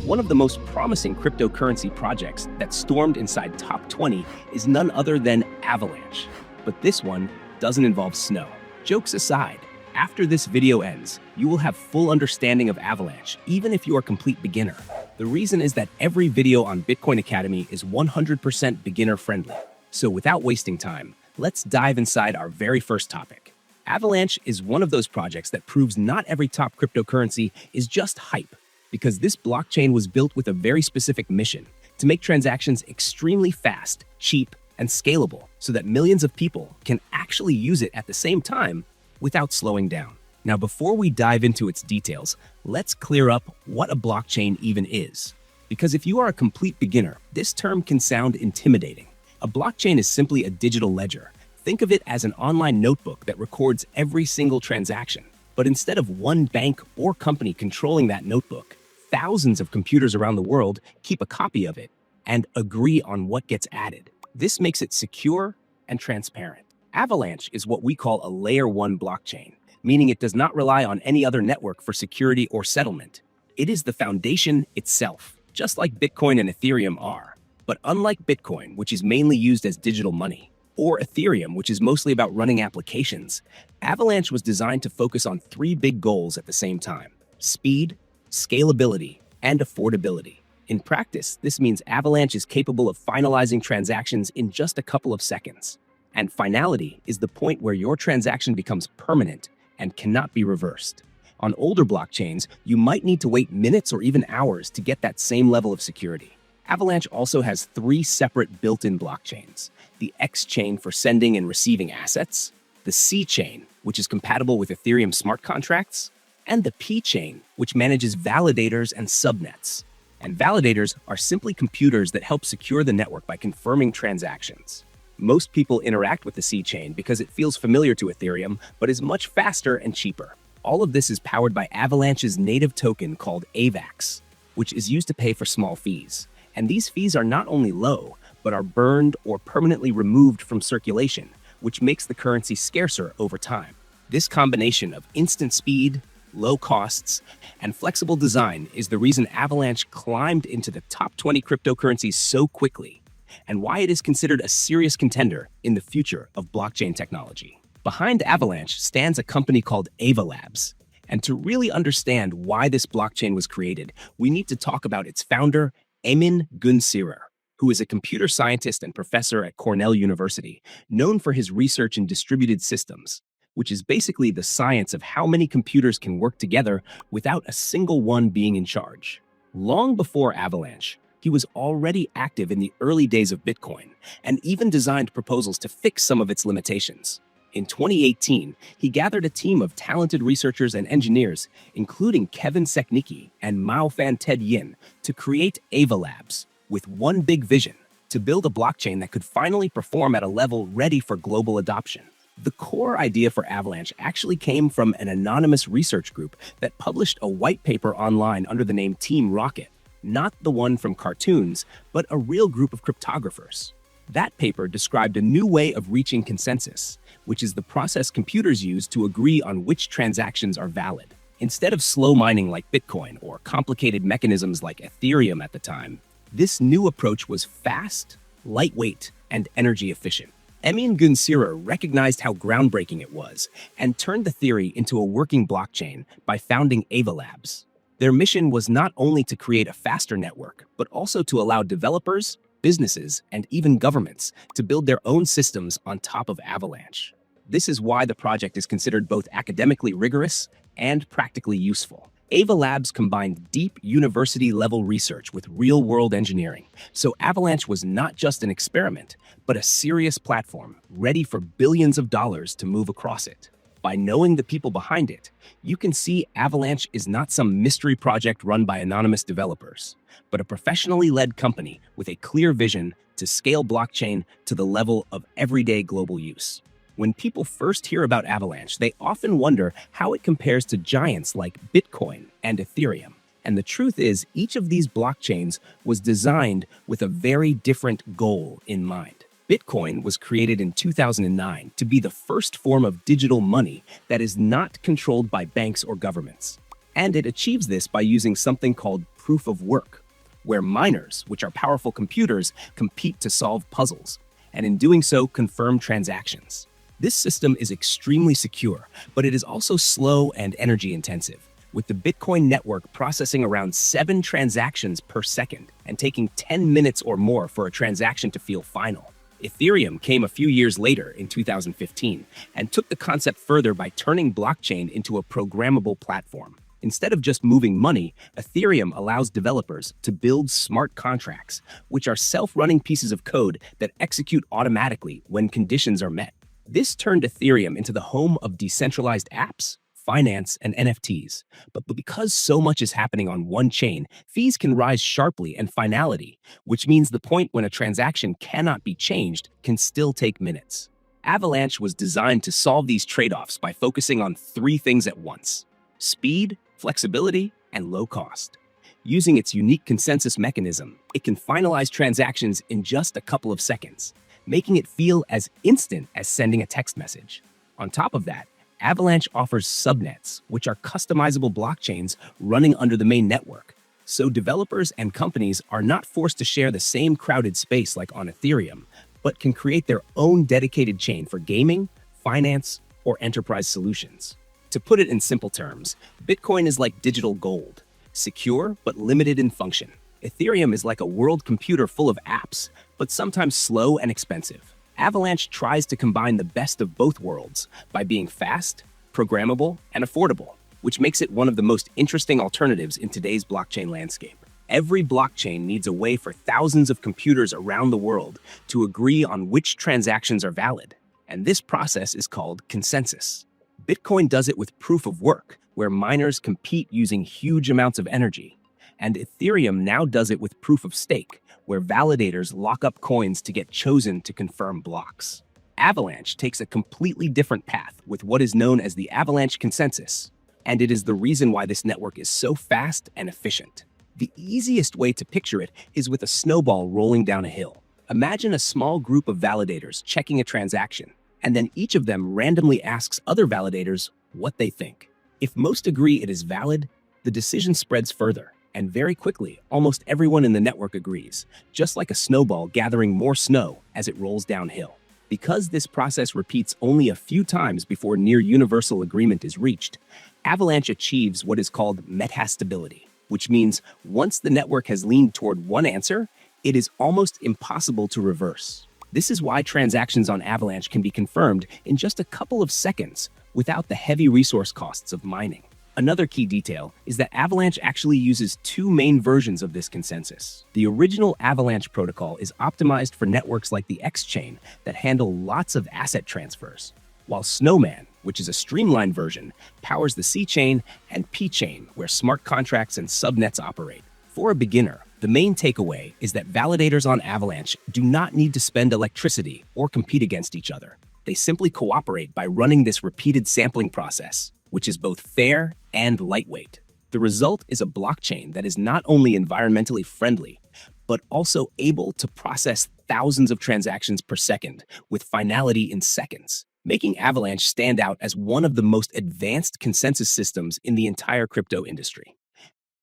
One of the most promising cryptocurrency projects that stormed inside top 20 is none other than Avalanche. But this one doesn't involve snow. Jokes aside, after this video ends, you will have full understanding of Avalanche, even if you are a complete beginner. The reason is that every video on Bitcoin Academy is 100% beginner friendly. So without wasting time, let's dive inside our very first topic. Avalanche is one of those projects that proves not every top cryptocurrency is just hype, because this blockchain was built with a very specific mission to make transactions extremely fast, cheap, and scalable so that millions of people can actually use it at the same time without slowing down. Now, before we dive into its details, let's clear up what a blockchain even is. Because if you are a complete beginner, this term can sound intimidating. A blockchain is simply a digital ledger. Think of it as an online notebook that records every single transaction. But instead of one bank or company controlling that notebook, thousands of computers around the world keep a copy of it and agree on what gets added. This makes it secure and transparent. Avalanche is what we call a layer 1 blockchain, meaning it does not rely on any other network for security or settlement. It is the foundation itself, just like Bitcoin and Ethereum are. But unlike Bitcoin, which is mainly used as digital money, or Ethereum, which is mostly about running applications, Avalanche was designed to focus on 3 big goals at the same time: speed, scalability, and affordability. In practice, this means Avalanche is capable of finalizing transactions in just a couple of seconds. And finality is the point where your transaction becomes permanent and cannot be reversed. On older blockchains, you might need to wait minutes or even hours to get that same level of security. Avalanche also has 3 separate built-in blockchains: the X chain for sending and receiving assets, the C chain, which is compatible with Ethereum smart contracts, and the P chain, which manages validators and subnets. And validators are simply computers that help secure the network by confirming transactions. Most people interact with the C chain because it feels familiar to Ethereum, but is much faster and cheaper. All of this is powered by Avalanche's native token called AVAX, which is used to pay for small fees. And these fees are not only low, but are burned or permanently removed from circulation, which makes the currency scarcer over time. This combination of instant speed, low costs, and flexible design is the reason Avalanche climbed into the top 20 cryptocurrencies so quickly, and why it is considered a serious contender in the future of blockchain technology. Behind Avalanche stands a company called Ava Labs. And to really understand why this blockchain was created, we need to talk about its founder, Emin Gün Sirer, who is a computer scientist and professor at Cornell University, known for his research in distributed systems, which is basically the science of how many computers can work together without a single one being in charge. Long before Avalanche, he was already active in the early days of Bitcoin and even designed proposals to fix some of its limitations. In 2018, he gathered a team of talented researchers and engineers, including Kevin Seknicki and Maofan Ted Yin, to create Ava Labs, with one big vision: to build a blockchain that could finally perform at a level ready for global adoption. The core idea for Avalanche actually came from an anonymous research group that published a white paper online under the name Team Rocket, not the one from cartoons, but a real group of cryptographers. That paper described a new way of reaching consensus, which is the process computers use to agree on which transactions are valid. Instead of slow mining like Bitcoin or complicated mechanisms like Ethereum at the time, this new approach was fast, lightweight, and energy efficient. Emin Gün Sirer recognized how groundbreaking it was and turned the theory into a working blockchain by founding Ava Labs. Their mission was not only to create a faster network, but also to allow developers, businesses, and even governments to build their own systems on top of Avalanche. This is why the project is considered both academically rigorous and practically useful. Ava Labs combined deep university-level research with real-world engineering, so Avalanche was not just an experiment, but a serious platform ready for billions of dollars to move across it. By knowing the people behind it, you can see Avalanche is not some mystery project run by anonymous developers, but a professionally led company with a clear vision to scale blockchain to the level of everyday global use. When people first hear about Avalanche, they often wonder how it compares to giants like Bitcoin and Ethereum. And the truth is, each of these blockchains was designed with a very different goal in mind. Bitcoin was created in 2009 to be the first form of digital money that is not controlled by banks or governments. And it achieves this by using something called proof of work, where miners, which are powerful computers, compete to solve puzzles, and in doing so, confirm transactions. This system is extremely secure, but it is also slow and energy intensive, with the Bitcoin network processing around 7 transactions per second and taking 10 minutes or more for a transaction to feel final. Ethereum came a few years later in 2015 and took the concept further by turning blockchain into a programmable platform. Instead of just moving money, Ethereum allows developers to build smart contracts, which are self-running pieces of code that execute automatically when conditions are met. This turned Ethereum into the home of decentralized apps, finance, and NFTs. But because so much is happening on one chain, fees can rise sharply, and finality, which means the point when a transaction cannot be changed, can still take minutes. Avalanche was designed to solve these trade-offs by focusing on 3 things at once: speed, flexibility, and low cost. Using its unique consensus mechanism, it can finalize transactions in just a couple of seconds, making it feel as instant as sending a text message. On top of that, Avalanche offers subnets, which are customizable blockchains running under the main network. So developers and companies are not forced to share the same crowded space like on Ethereum, but can create their own dedicated chain for gaming, finance, or enterprise solutions. To put it in simple terms, Bitcoin is like digital gold, secure but limited in function. Ethereum is like a world computer full of apps, but sometimes slow and expensive. Avalanche tries to combine the best of both worlds by being fast, programmable, and affordable, which makes it one of the most interesting alternatives in today's blockchain landscape. Every blockchain needs a way for thousands of computers around the world to agree on which transactions are valid, and this process is called consensus. Bitcoin does it with proof of work, where miners compete using huge amounts of energy, and Ethereum now does it with proof of stake, where validators lock up coins to get chosen to confirm blocks. Avalanche takes a completely different path with what is known as the Avalanche consensus, and it is the reason why this network is so fast and efficient. The easiest way to picture it is with a snowball rolling down a hill. Imagine a small group of validators checking a transaction, and then each of them randomly asks other validators what they think. If most agree it is valid, the decision spreads further. And very quickly, almost everyone in the network agrees, just like a snowball gathering more snow as it rolls downhill. Because this process repeats only a few times before near universal agreement is reached, Avalanche achieves what is called metastability, which means once the network has leaned toward one answer, it is almost impossible to reverse. This is why transactions on Avalanche can be confirmed in just a couple of seconds without the heavy resource costs of mining. Another key detail is that Avalanche actually uses 2 main versions of this consensus. The original Avalanche protocol is optimized for networks like the X chain that handle lots of asset transfers, while Snowman, which is a streamlined version, powers the C chain and P chain, where smart contracts and subnets operate. For a beginner, the main takeaway is that validators on Avalanche do not need to spend electricity or compete against each other. They simply cooperate by running this repeated sampling process, which is both fair and lightweight. The result is a blockchain that is not only environmentally friendly, but also able to process thousands of transactions per second with finality in seconds, making Avalanche stand out as one of the most advanced consensus systems in the entire crypto industry.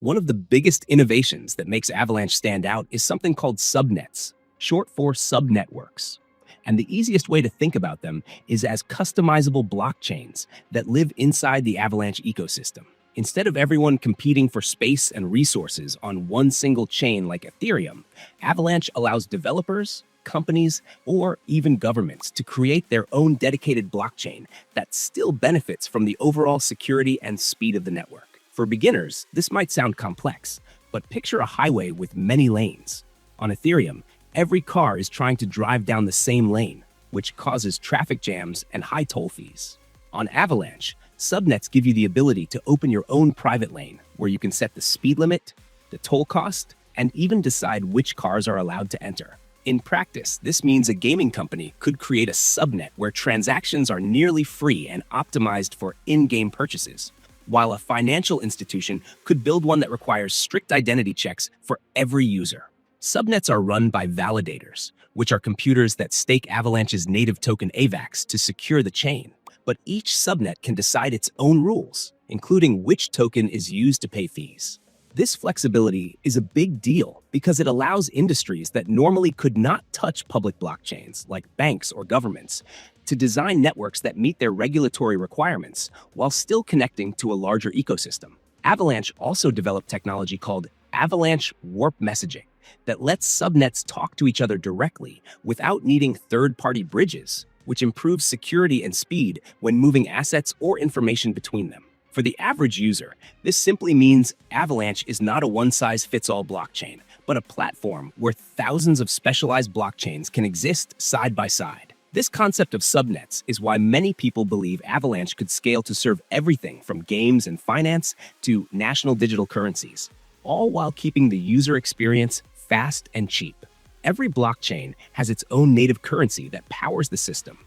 One of the biggest innovations that makes Avalanche stand out is something called subnets, short for subnetworks. And the easiest way to think about them is as customizable blockchains that live inside the Avalanche ecosystem. Instead of everyone competing for space and resources on one single chain like Ethereum, Avalanche allows developers, companies, or even governments to create their own dedicated blockchain that still benefits from the overall security and speed of the network. For beginners, this might sound complex, but picture a highway with many lanes. On Ethereum, every car is trying to drive down the same lane, which causes traffic jams and high toll fees. On Avalanche, subnets give you the ability to open your own private lane, where you can set the speed limit, the toll cost, and even decide which cars are allowed to enter. In practice, this means a gaming company could create a subnet where transactions are nearly free and optimized for in-game purchases, while a financial institution could build one that requires strict identity checks for every user. Subnets are run by validators, which are computers that stake Avalanche's native token AVAX to secure the chain. But each subnet can decide its own rules, including which token is used to pay fees. This flexibility is a big deal because it allows industries that normally could not touch public blockchains, like banks or governments, to design networks that meet their regulatory requirements while still connecting to a larger ecosystem. Avalanche also developed technology called Avalanche Warp Messaging that lets subnets talk to each other directly without needing third-party bridges, which improves security and speed when moving assets or information between them. For the average user, this simply means Avalanche is not a one-size-fits-all blockchain, but a platform where thousands of specialized blockchains can exist side by side. This concept of subnets is why many people believe Avalanche could scale to serve everything from games and finance to national digital currencies, all while keeping the user experience fast and cheap. Every blockchain has its own native currency that powers the system,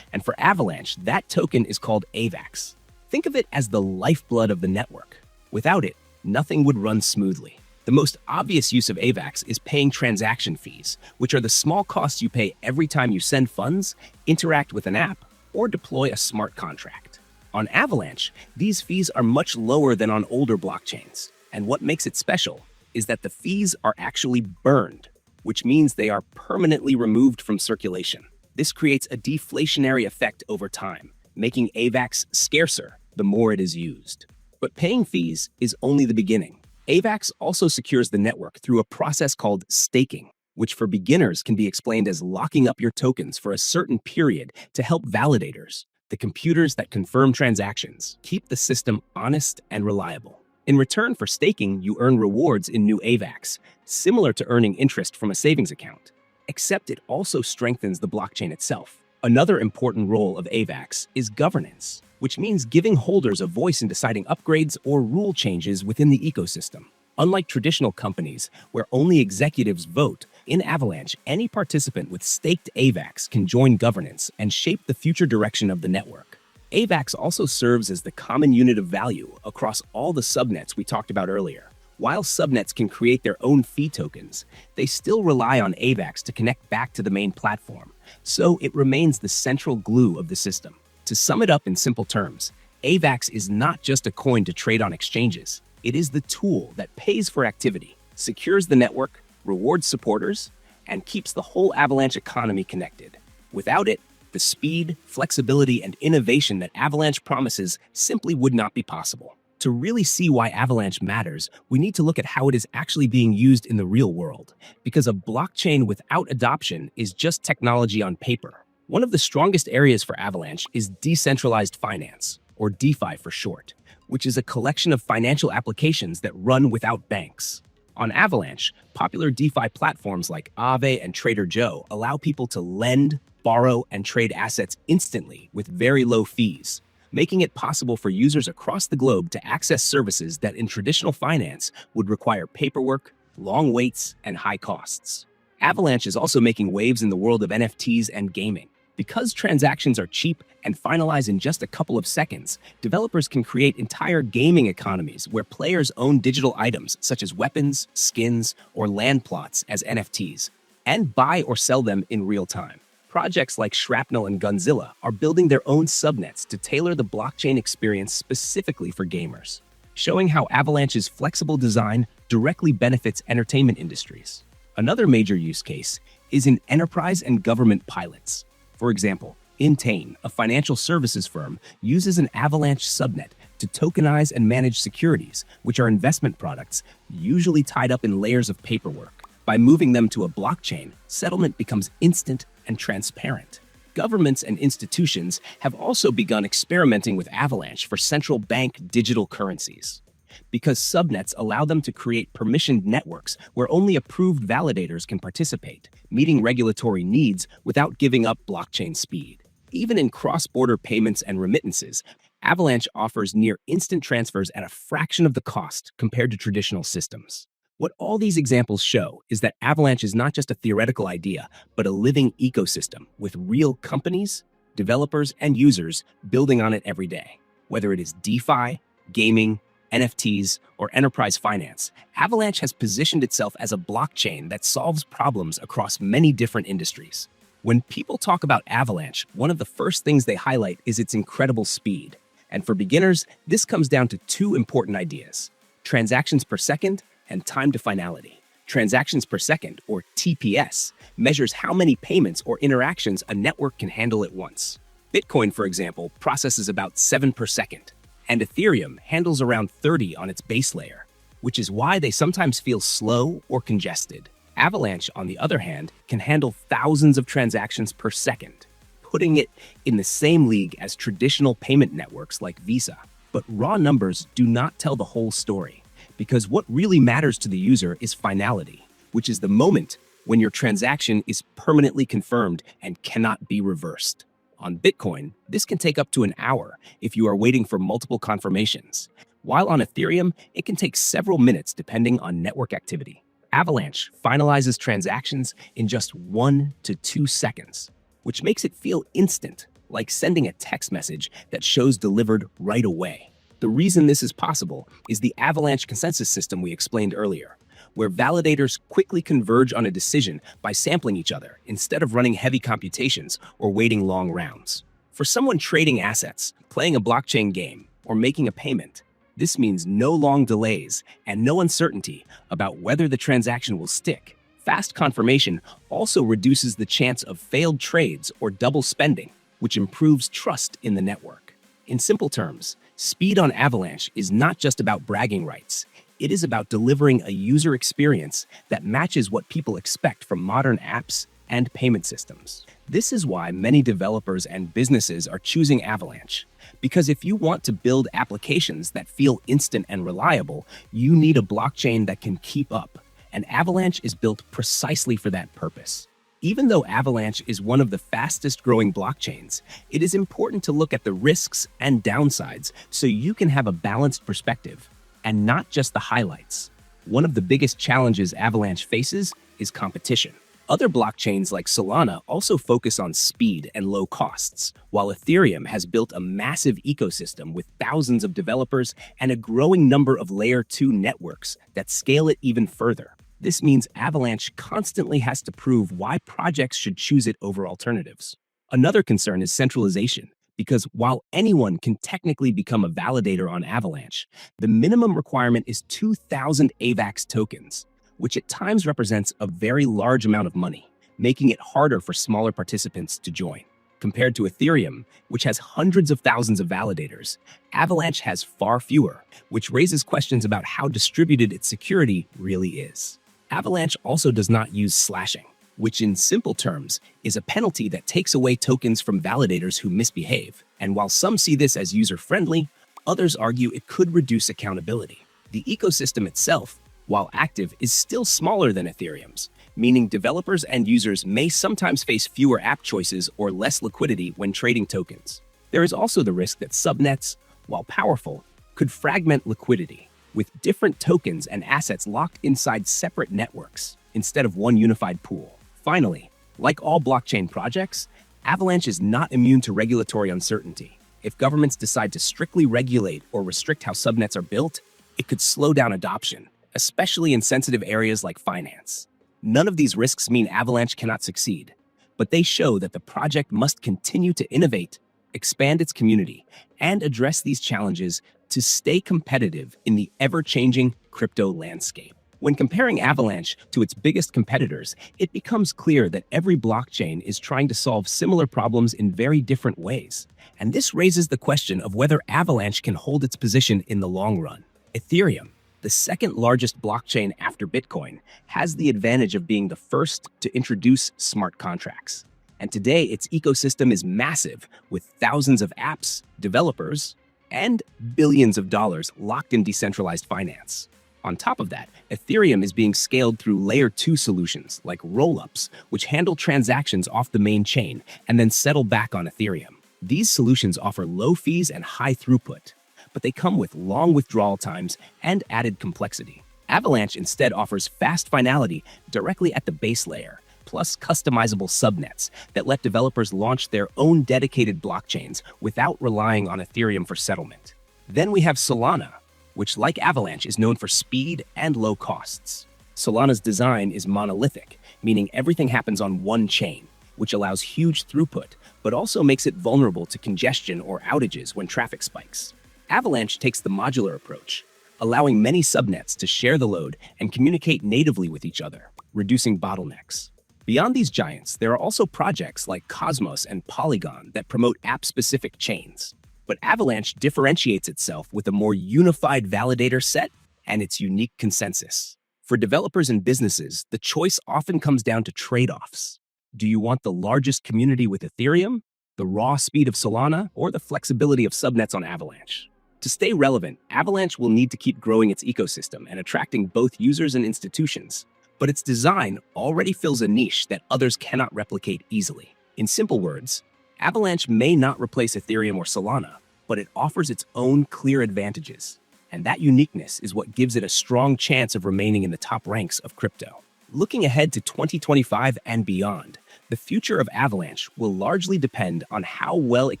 and for Avalanche, that token is called AVAX. Think of it as the lifeblood of the network. Without it, nothing would run smoothly. The most obvious use of AVAX is paying transaction fees, which are the small costs you pay every time you send funds, interact with an app, or deploy a smart contract. On Avalanche, these fees are much lower than on older blockchains, and what makes it special is that the fees are actually burned, which means they are permanently removed from circulation. This creates a deflationary effect over time, making AVAX scarcer the more it is used. But paying fees is only the beginning. AVAX also secures the network through a process called staking, which for beginners can be explained as locking up your tokens for a certain period to help validators, the computers that confirm transactions, keep the system honest and reliable. In return for staking, you earn rewards in new AVAX, similar to earning interest from a savings account, except it also strengthens the blockchain itself. Another important role of AVAX is governance, which means giving holders a voice in deciding upgrades or rule changes within the ecosystem. Unlike traditional companies, where only executives vote, in Avalanche, any participant with staked AVAX can join governance and shape the future direction of the network. AVAX also serves as the common unit of value across all the subnets we talked about earlier. While subnets can create their own fee tokens, they still rely on AVAX to connect back to the main platform, so it remains the central glue of the system. To sum it up in simple terms, AVAX is not just a coin to trade on exchanges. It is the tool that pays for activity, secures the network, rewards supporters, and keeps the whole Avalanche economy connected. Without it, the speed, flexibility, and innovation that Avalanche promises simply would not be possible. To really see why Avalanche matters, we need to look at how it is actually being used in the real world, because a blockchain without adoption is just technology on paper. One of the strongest areas for Avalanche is decentralized finance, or DeFi for short, which is a collection of financial applications that run without banks. On Avalanche, popular DeFi platforms like Aave and Trader Joe allow people to lend, borrow, and trade assets instantly with very low fees, making it possible for users across the globe to access services that in traditional finance would require paperwork, long waits, and high costs. Avalanche is also making waves in the world of NFTs and gaming. Because transactions are cheap and finalize in just a couple of seconds, developers can create entire gaming economies where players own digital items such as weapons, skins, or land plots as NFTs, and buy or sell them in real time. Projects like Shrapnel and Gunzilla are building their own subnets to tailor the blockchain experience specifically for gamers, showing how Avalanche's flexible design directly benefits entertainment industries. Another major use case is in enterprise and government pilots. For example, Intane, a financial services firm, uses an Avalanche subnet to tokenize and manage securities, which are investment products usually tied up in layers of paperwork. By moving them to a blockchain, settlement becomes instant and transparent. Governments and institutions have also begun experimenting with Avalanche for central bank digital currencies, because subnets allow them to create permissioned networks where only approved validators can participate, meeting regulatory needs without giving up blockchain speed. Even in cross-border payments and remittances, Avalanche offers near-instant transfers at a fraction of the cost compared to traditional systems. What all these examples show is that Avalanche is not just a theoretical idea, but a living ecosystem with real companies, developers, and users building on it every day. Whether it is DeFi, gaming, NFTs, or enterprise finance, Avalanche has positioned itself as a blockchain that solves problems across many different industries. When people talk about Avalanche, one of the first things they highlight is its incredible speed. And for beginners, this comes down to two important ideas: transactions per second, and time to finality. Transactions per second, or TPS, measures how many payments or interactions a network can handle at once. Bitcoin, for example, processes about 7 per second, and Ethereum handles around 30 on its base layer, which is why they sometimes feel slow or congested. Avalanche, on the other hand, can handle thousands of transactions per second, putting it in the same league as traditional payment networks like Visa. But raw numbers do not tell the whole story, because what really matters to the user is finality, which is the moment when your transaction is permanently confirmed and cannot be reversed. On Bitcoin, this can take up to an hour if you are waiting for multiple confirmations, while on Ethereum, it can take several minutes depending on network activity. Avalanche finalizes transactions in just 1 to 2 seconds, which makes it feel instant, like sending a text message that shows delivered right away. The reason this is possible is the Avalanche consensus system we explained earlier, where validators quickly converge on a decision by sampling each other instead of running heavy computations or waiting long rounds. For someone trading assets, playing a blockchain game, or making a payment, this means no long delays and no uncertainty about whether the transaction will stick. Fast confirmation also reduces the chance of failed trades or double spending, which improves trust in the network. In simple terms, speed on Avalanche is not just about bragging rights. It is about delivering a user experience that matches what people expect from modern apps and payment systems. This is why many developers and businesses are choosing Avalanche, because if you want to build applications that feel instant and reliable, you need a blockchain that can keep up, and Avalanche is built precisely for that purpose. Even though Avalanche is one of the fastest growing blockchains, it is important to look at the risks and downsides so you can have a balanced perspective, and not just the highlights. One of the biggest challenges Avalanche faces is competition. Other blockchains like Solana also focus on speed and low costs, while Ethereum has built a massive ecosystem with thousands of developers and a growing number of Layer 2 networks that scale it even further. This means Avalanche constantly has to prove why projects should choose it over alternatives. Another concern is centralization, because while anyone can technically become a validator on Avalanche, the minimum requirement is 2,000 AVAX tokens, which at times represents a very large amount of money, making it harder for smaller participants to join. Compared to Ethereum, which has hundreds of thousands of validators, Avalanche has far fewer, which raises questions about how distributed its security really is. Avalanche also does not use slashing, which in simple terms is a penalty that takes away tokens from validators who misbehave. And while some see this as user-friendly, others argue it could reduce accountability. The ecosystem itself, while active, is still smaller than Ethereum's, meaning developers and users may sometimes face fewer app choices or less liquidity when trading tokens. There is also the risk that subnets, while powerful, could fragment liquidity, with different tokens and assets locked inside separate networks instead of one unified pool. Finally, like all blockchain projects, Avalanche is not immune to regulatory uncertainty. If governments decide to strictly regulate or restrict how subnets are built, it could slow down adoption, especially in sensitive areas like finance. None of these risks mean Avalanche cannot succeed, but they show that the project must continue to innovate, expand its community, and address these challenges to stay competitive in the ever-changing crypto landscape. When comparing Avalanche to its biggest competitors, it becomes clear that every blockchain is trying to solve similar problems in very different ways. And this raises the question of whether Avalanche can hold its position in the long run. Ethereum, the second largest blockchain after Bitcoin, has the advantage of being the first to introduce smart contracts. And today, its ecosystem is massive, with thousands of apps, developers, and billions of dollars locked in decentralized finance. On top of that, Ethereum is being scaled through Layer 2 solutions like rollups, which handle transactions off the main chain and then settle back on Ethereum. These solutions offer low fees and high throughput, but they come with long withdrawal times and added complexity. Avalanche instead offers fast finality directly at the base layer, plus customizable subnets that let developers launch their own dedicated blockchains without relying on Ethereum for settlement. Then we have Solana, which, like Avalanche, is known for speed and low costs. Solana's design is monolithic, meaning everything happens on one chain, which allows huge throughput, but also makes it vulnerable to congestion or outages when traffic spikes. Avalanche takes the modular approach, allowing many subnets to share the load and communicate natively with each other, reducing bottlenecks. Beyond these giants, there are also projects like Cosmos and Polygon that promote app-specific chains. But Avalanche differentiates itself with a more unified validator set and its unique consensus. For developers and businesses, the choice often comes down to trade-offs. Do you want the largest community with Ethereum, the raw speed of Solana, or the flexibility of subnets on Avalanche? To stay relevant, Avalanche will need to keep growing its ecosystem and attracting both users and institutions. But its design already fills a niche that others cannot replicate easily. In simple words, Avalanche may not replace Ethereum or Solana, but it offers its own clear advantages. And that uniqueness is what gives it a strong chance of remaining in the top ranks of crypto. Looking ahead to 2025 and beyond, the future of Avalanche will largely depend on how well it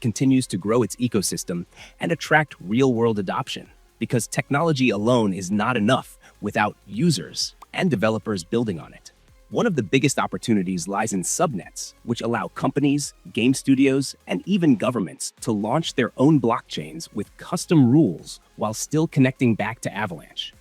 continues to grow its ecosystem and attract real-world adoption, because technology alone is not enough without users and developers building on it. One of the biggest opportunities lies in subnets, which allow companies, game studios, and even governments to launch their own blockchains with custom rules while still connecting back to Avalanche.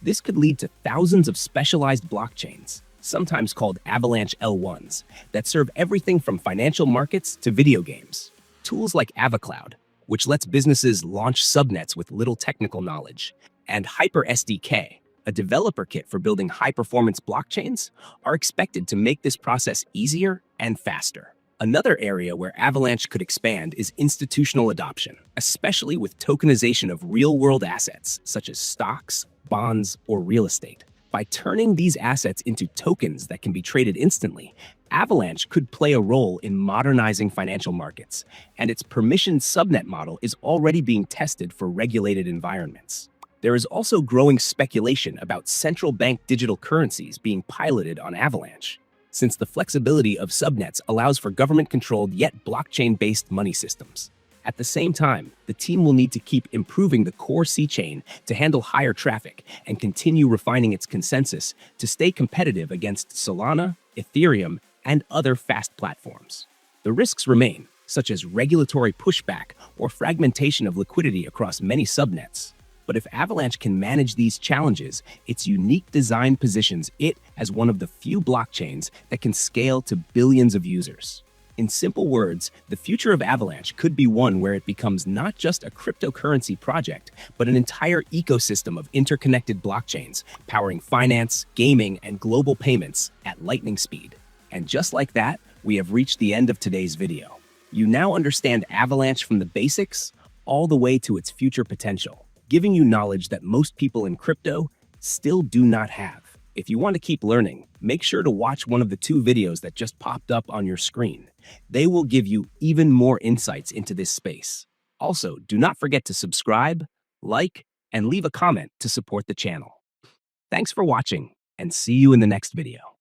This could lead to thousands of specialized blockchains, sometimes called Avalanche L1s, that serve everything from financial markets to video games. Tools like AvaCloud, which lets businesses launch subnets with little technical knowledge, and Hyper SDK, a developer kit for building high-performance blockchains, are expected to make this process easier and faster. Another area where Avalanche could expand is institutional adoption, especially with tokenization of real-world assets such as stocks, bonds, or real estate. By turning these assets into tokens that can be traded instantly, Avalanche could play a role in modernizing financial markets, and its permissioned subnet model is already being tested for regulated environments. There is also growing speculation about central bank digital currencies being piloted on Avalanche, since the flexibility of subnets allows for government-controlled yet blockchain-based money systems. At the same time, the team will need to keep improving the core C-chain to handle higher traffic and continue refining its consensus to stay competitive against Solana, Ethereum, and other fast platforms. The risks remain, such as regulatory pushback or fragmentation of liquidity across many subnets. But if Avalanche can manage these challenges, its unique design positions it as one of the few blockchains that can scale to billions of users. In simple words, the future of Avalanche could be one where it becomes not just a cryptocurrency project, but an entire ecosystem of interconnected blockchains, powering finance, gaming, and global payments at lightning speed. And just like that, we have reached the end of today's video. You now understand Avalanche from the basics all the way to its future potential, giving you knowledge that most people in crypto still do not have. If you want to keep learning, make sure to watch one of the 2 videos that just popped up on your screen. They will give you even more insights into this space. Also, do not forget to subscribe, like, and leave a comment to support the channel. Thanks for watching, and see you in the next video.